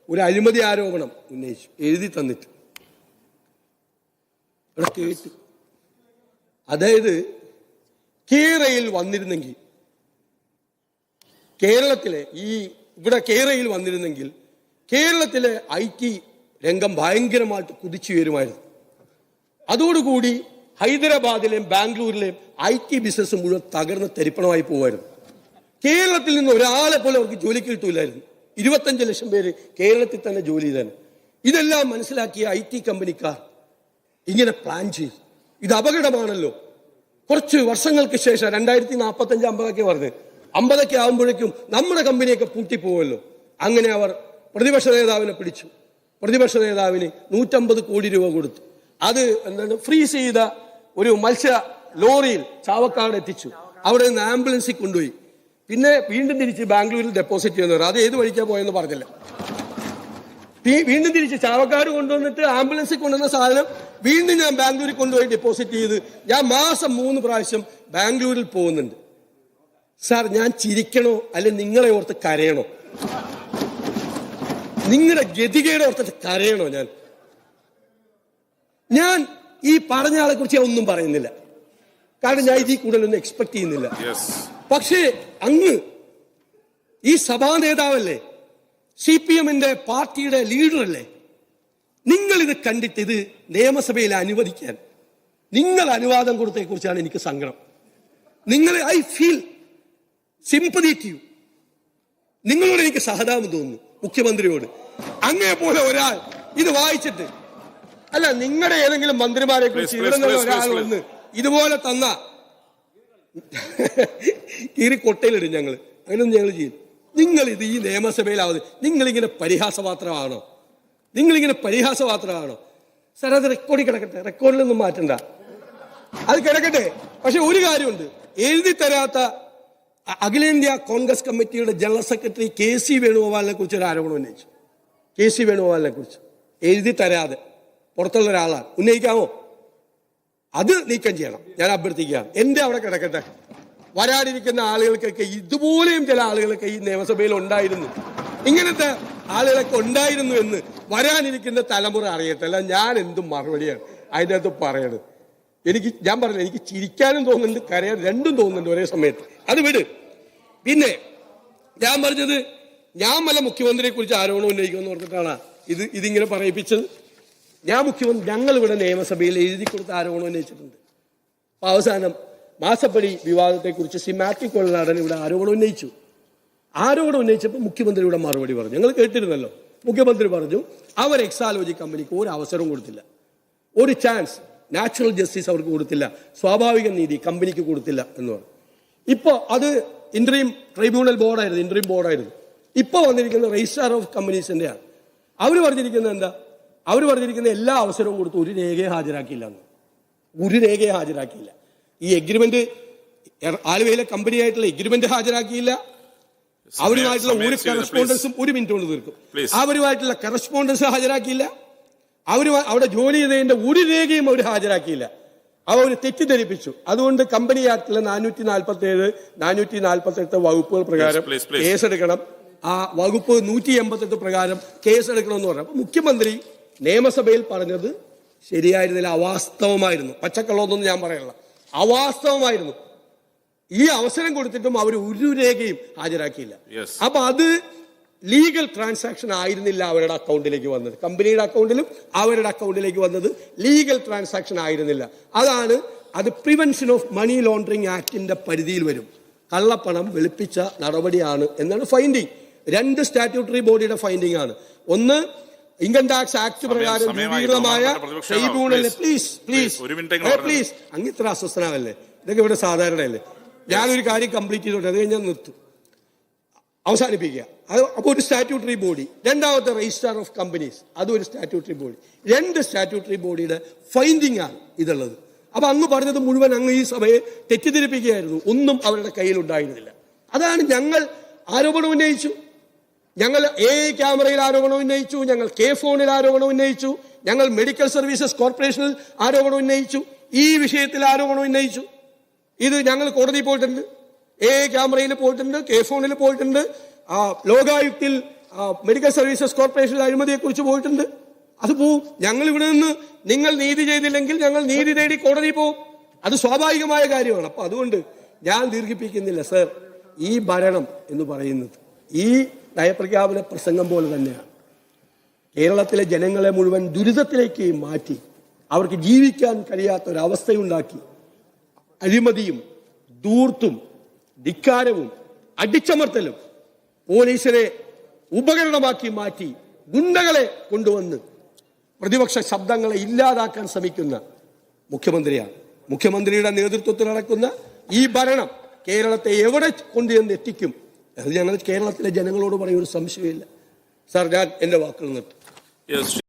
ഒരു അഴിമതി ആരോപണം ഉന്നയിച്ചു, എഴുതി തന്നിട്ട് ഇവിടെ കേട്ടു. അതായത് കേരയിൽ വന്നിരുന്നെങ്കിൽ, കേരളത്തിലെ ഇവിടെ കേരയിൽ വന്നിരുന്നെങ്കിൽ കേരളത്തിലെ IT രംഗം ഭയങ്കരമായിട്ട് കുതിച്ചു വരുമായിരുന്നു. അതോടുകൂടി ഹൈദരാബാദിലെയും ബാംഗ്ലൂരിലെയും IT ബിസിനസ് മുഴുവൻ തകർന്ന് തരിപ്പണമായി പോകുമായിരുന്നു. കേരളത്തിൽ നിന്ന് ഒരാളെ പോലെ അവർക്ക് ജോലിക്ക് കിട്ടൂലായിരുന്നു. 25 ലക്ഷം പേര് കേരളത്തിൽ തന്നെ ജോലി ചെയ്താണ്. ഇതെല്ലാം മനസ്സിലാക്കിയ IT കമ്പനിക്കാർ ഇങ്ങനെ പ്ലാൻ ചെയ്തു. ഇത് അപകടമാണല്ലോ. കുറച്ച് വർഷങ്ങൾക്ക് ശേഷം 2045 50 പറഞ്ഞത്, 50 ആകുമ്പോഴേക്കും നമ്മുടെ കമ്പനിയൊക്കെ പൂട്ടിപ്പോവല്ലോ. അങ്ങനെ അവർ പ്രതിപക്ഷ നേതാവിനെ പിടിച്ചു. പ്രതിപക്ഷ നേതാവിന് 150 കോടി രൂപ കൊടുത്തു. അത് ഫ്രീസ് ചെയ്ത ഒരു മത്സ്യ ലോറിയിൽ ചാവക്കാട് എത്തിച്ചു. അവിടെ നിന്ന് ആംബുലൻസിൽ കൊണ്ടുപോയി. പിന്നെ വീണ്ടും തിരിച്ച് ബാംഗ്ലൂരിൽ ഡെപ്പോസിറ്റ് ചെയ്യുന്നവർ അത് ഏത് വഴിക്കാ പോയെന്ന് പറഞ്ഞില്ല. വീണ്ടും തിരിച്ച് ചാവക്കാട് കൊണ്ടുവന്നിട്ട് ആംബുലൻസിൽ കൊണ്ടുവന്ന സാധനം വീണ്ടും ഞാൻ ബാംഗ്ലൂരിൽ കൊണ്ടുപോയി ഡെപ്പോസിറ്റ് ചെയ്ത് ഞാൻ മാസം 3 പ്രാവശ്യം ബാംഗ്ലൂരിൽ പോകുന്നുണ്ട്. സാർ, ഞാൻ ചിരിക്കണോ അല്ലെ നിങ്ങളെ ഓർത്ത് കരയണോ? നിങ്ങളുടെ ഗതികേടെ ഓർത്തിട്ട് കരയണോ? ഞാൻ ഈ പറഞ്ഞ ആളെ കുറിച്ച് ഞാൻ ഒന്നും പറയുന്നില്ല, കാരണം ഞാൻ ഇതിൽ കൂടുതലൊന്നും എക്സ്പെക്ട് ചെയ്യുന്നില്ല. പക്ഷേ അങ്ങ് ഈ സഭാ നേതാവല്ലേ, CPM-ന്റെ പാർട്ടിയുടെ ലീഡറല്ലേ, നിങ്ങൾ ഇത് കണ്ടിട്ട് ഇത് നിയമസഭയിൽ അനുവദിക്കാൻ നിങ്ങൾ അനുവാദം കൊടുത്തതിനെ കുറിച്ചാണ് എനിക്ക് സങ്കടം. I feel sympathy to you. നിങ്ങളോട് എനിക്ക് സഹതാപം തോന്നുന്നു, മുഖ്യമന്ത്രിയോട്. അങ്ങേ പോലെ ഒരാൾ ഇത് വായിച്ചിട്ട്, അല്ല നിങ്ങളുടെ ഏതെങ്കിലും മന്ത്രിമാരെ കുറിച്ച് ഇവിടെ നിന്ന് ഒരാൾ വന്ന് ഇതുപോലെ തന്ന കീറി കൊട്ടയിലിടും ഞങ്ങൾ. അങ്ങനെയൊന്നും ഞങ്ങൾ ചെയ്യും. നിങ്ങൾ ഇത് ഈ നിയമസഭയിലാവുന്നത് നിങ്ങളിങ്ങനെ പരിഹാസപാത്രമാണോ? സാർ, അത് റെക്കോർഡിൽ കിടക്കട്ടെ, റെക്കോർഡിലൊന്നും മാറ്റണ്ട, അത് കിടക്കട്ടെ. പക്ഷെ ഒരു കാര്യമുണ്ട്, എഴുതി തരാത്ത അഖിലേന്ത്യാ കോൺഗ്രസ് കമ്മിറ്റിയുടെ ജനറൽ സെക്രട്ടറി KC വേണുഗോപാലിനെ കുറിച്ച് ഒരു ആരോപണം ഉന്നയിച്ചു. KC വേണുഗോപാലിനെ കുറിച്ച് എഴുതി തരാതെ പുറത്തുള്ള ഒരാളാണ്. ഉന്നയിക്കാമോ? അത് നീക്കം ചെയ്യണം, ഞാൻ അഭ്യർത്ഥിക്കുകയാണ്. എന്റെ അവിടെ കിടക്കട്ടെ. വരാനിരിക്കുന്ന ആളുകൾക്കൊക്കെ ഇതുപോലെയും ചില ആളുകളൊക്കെ ഈ നിയമസഭയിൽ ഉണ്ടായിരുന്നു, ഇങ്ങനത്തെ ആളുകളൊക്കെ ഉണ്ടായിരുന്നു എന്ന് വരാനിരിക്കുന്ന തലമുറ അറിയട്ടെ. അല്ല ഞാൻ എന്തും മറുപടിയാണ് അതിൻ്റെ അകത്ത് പറയണത്. ഞാൻ പറഞ്ഞില്ല, എനിക്ക് ചിരിക്കാനും തോന്നുന്നുണ്ട്, കരയാൻ രണ്ടും തോന്നുന്നുണ്ട് ഒരേ സമയത്ത്. അത് വിട്. പിന്നെ ഞാൻ പറഞ്ഞത്, ഞാൻ വല്ല മുഖ്യമന്ത്രിയെ കുറിച്ച് ആരോപണം ഉന്നയിക്കുമെന്ന് ഓർത്തിട്ടാണ് ഇതിങ്ങനെ പറയിപ്പിച്ചത്. ഞങ്ങളിവിടെ നിയമസഭയിൽ എഴുതി കൊടുത്ത ആരോപണം ഉന്നയിച്ചിട്ടുണ്ട്. അപ്പൊ അവസാനം മാസപ്പടി വിവാദത്തെക്കുറിച്ച് സിമാറ്റിക് കൊള്ളനാടൻ ഇവിടെ ആരോപണം ഉന്നയിച്ചപ്പോൾ മുഖ്യമന്ത്രിയുടെ മറുപടി പറഞ്ഞു. ഞങ്ങൾ കേട്ടിരുന്നല്ലോ. മുഖ്യമന്ത്രി പറഞ്ഞു അവർ എക്സാലോജി കമ്പനിക്ക് ഒരു അവസരവും കൊടുത്തില്ല, ഒരു ചാൻസ്, നാച്ചുറൽ ജസ്റ്റിസ് അവർക്ക് കൊടുത്തില്ല, സ്വാഭാവിക നീതി കമ്പനിക്ക് കൊടുത്തില്ല എന്ന് പറഞ്ഞു. ഇപ്പോൾ അത് ഇൻട്രീം ബോർഡായിരുന്നു. ഇപ്പോൾ വന്നിരിക്കുന്ന രജിസ്ട്രാർ ഓഫ് കമ്പനീസിന്റെ ആണ്. അവർ പറഞ്ഞിരിക്കുന്നത് എന്താ? അവർ പറഞ്ഞിരിക്കുന്ന എല്ലാ അവസരവും കൊടുത്ത് ഒരു രേഖയെ ഹാജരാക്കിയില്ല. ഈ എഗ്രിമെന്റ്, ആലുവയിലെ കമ്പനിയായിട്ടുള്ള എഗ്രിമെന്റ് ഹാജരാക്കിയില്ല. അവരുമായിട്ടുള്ള ഒരു കറസ്പോണ്ടൻസും, ഒരു മിനിറ്റ് കൊണ്ട് തീർക്കും, അവരുമായിട്ടുള്ള കറസ്പോണ്ടൻസ് ഹാജരാക്കിയില്ല. അവിടെ ജോലി ചെയ്തതിന്റെ ഒരു രേഖയും അവർ ഹാജരാക്കിയില്ല. അവർ തെറ്റിദ്ധരിപ്പിച്ചു. അതുകൊണ്ട് കമ്പനി ആക്ടിലെ 447, 448 വകുപ്പുകൾ പ്രകാരം കേസെടുക്കണം. ആ വകുപ്പ് 188 പ്രകാരം കേസെടുക്കണമെന്ന് പറഞ്ഞു. അപ്പൊ മുഖ്യമന്ത്രി നിയമസഭയിൽ പറഞ്ഞത് ശരിയായിരുന്നില്ല, അവാസ്തവമായിരുന്നു. പച്ചക്കള്ളമൊന്നും ഞാൻ പറയല്ല, അവാസ്തവമായിരുന്നു. ഈ അവസരം കൊടുത്തിട്ടും അവർ ഒരു രേഖയും ഹാജരാക്കിയില്ല. അപ്പൊ അത് ലീഗൽ ട്രാൻസാക്ഷൻ ആയിരുന്നില്ല അവരുടെ അക്കൗണ്ടിലേക്ക് വന്നത്. കമ്പനിയുടെ അക്കൗണ്ടിലും അവരുടെ അക്കൗണ്ടിലേക്ക് വന്നത് ലീഗൽ ട്രാൻസാക്ഷൻ ആയിരുന്നില്ല. അത് പ്രിവെൻഷൻ ഓഫ് മണി ലോണ്ടറിംഗ് ആക്ടിന്റെ പരിധിയിൽ വരും. കള്ളപ്പണം വെളുപ്പിച്ച നടപടിയാണ് എന്നാണ് ഫൈൻഡിങ്. 2 സ്റ്റാറ്റ്യൂട്ടറി ബോഡിയുടെ ഫൈൻഡിംഗ് ആണ്. ഒന്ന്, ഇൻകം ടാക്സ് ആക്ട് പ്രകാരം രൂപീകൃതമായ ട്രൈബ്യൂണലിലെ പ്ലീസ് അങ്ങ് ഇത്ര അസ്വസ്ഥനാവല്ലേ, ഇതൊക്കെ ഇവിടെ സാധാരണയല്ലേ. ഞാനൊരു കാര്യം കംപ്ലീറ്റ് ചെയ്തോട്ടെ, അത് കഴിഞ്ഞാൽ അവസാനിപ്പിക്കുക. അപ്പോൾ ഒരു സ്റ്റാറ്റ്യൂട്ടറി ബോഡി. രണ്ടാമത്തെ രജിസ്ട്രാർ ഓഫ് കമ്പനീസ്, അതും ഒരു സ്റ്റാറ്റ്യൂട്ടറി ബോഡി. 2 സ്റ്റാറ്റ്യൂട്ടറി ബോഡിയുടെ ഫൈൻഡിംഗ് ആണ് ഇതുള്ളത്. അപ്പൊ അങ്ങ് പറഞ്ഞത് മുഴുവൻ അങ്ങ് ഈ സഭയെ തെറ്റിദ്ധരിപ്പിക്കുകയായിരുന്നു. ഒന്നും അവരുടെ കയ്യിലുണ്ടായിരുന്നില്ല. അതാണ് ഞങ്ങൾ ആരോപണം ഉന്നയിച്ചു. ഞങ്ങൾ ക്യാമറയിൽ ആരോപണം ഉന്നയിച്ചു, ഞങ്ങൾ ഫോണിൽ ആരോപണം ഉന്നയിച്ചു, ഞങ്ങൾ മെഡിക്കൽ സർവീസസ് കോർപ്പറേഷനിൽ ആരോപണം ഉന്നയിച്ചു, ഈ വിഷയത്തിൽ ആരോപണം ഉന്നയിച്ചു. ഇത് ഞങ്ങൾ കോടതിയിൽ പോയിട്ടുണ്ട്, ക്യാമറയിൽ പോയിട്ടുണ്ട്, ഫോണിൽ പോയിട്ടുണ്ട്, ലോകായുക്തിൽ മെഡിക്കൽ സർവീസസ് കോർപ്പറേഷനിൽ അഴിമതിയെക്കുറിച്ച് പോയിട്ടുണ്ട്. അത് പോവും. ഞങ്ങൾ ഇവിടെ നിന്ന് നിങ്ങൾ നീതി ചെയ്തില്ലെങ്കിൽ ഞങ്ങൾ നീതി നേടി കോടതി പോവും. അത് സ്വാഭാവികമായ കാര്യമാണ്. അപ്പൊ അതുകൊണ്ട് ഞാൻ ദീർഘിപ്പിക്കുന്നില്ല സർ. ഈ ഭരണം എന്ന് പറയുന്നത് ഈ നയപ്രഖ്യാപന പ്രസംഗം പോലെ തന്നെയാണ്. കേരളത്തിലെ ജനങ്ങളെ മുഴുവൻ ദുരിതത്തിലേക്ക് മാറ്റി അവർക്ക് ജീവിക്കാൻ കഴിയാത്ത ഒരവസ്ഥയുണ്ടാക്കി അഴിമതിയും ധൂർത്തും ധിക്കാരവും അടിച്ചമർത്തലും പോലീസിനെ ഉപകരണമാക്കി മാറ്റി ഗുണ്ടകളെ കൊണ്ടുവന്ന് പ്രതിപക്ഷ ശബ്ദങ്ങളെ ഇല്ലാതാക്കാൻ ശ്രമിക്കുന്ന മുഖ്യമന്ത്രിയാണ്. മുഖ്യമന്ത്രിയുടെ നേതൃത്വത്തിൽ നടക്കുന്ന ഈ ഭരണം കേരളത്തെ എവിടെ കൊണ്ടുവന്ന് എത്തിക്കും അത് ഞങ്ങൾ കേരളത്തിലെ ജനങ്ങളോട് പറയുന്ന ഒരു സംശയമില്ല. സാർ, ഞാൻ എന്റെ വാക്കുകൾ നിർത്തും.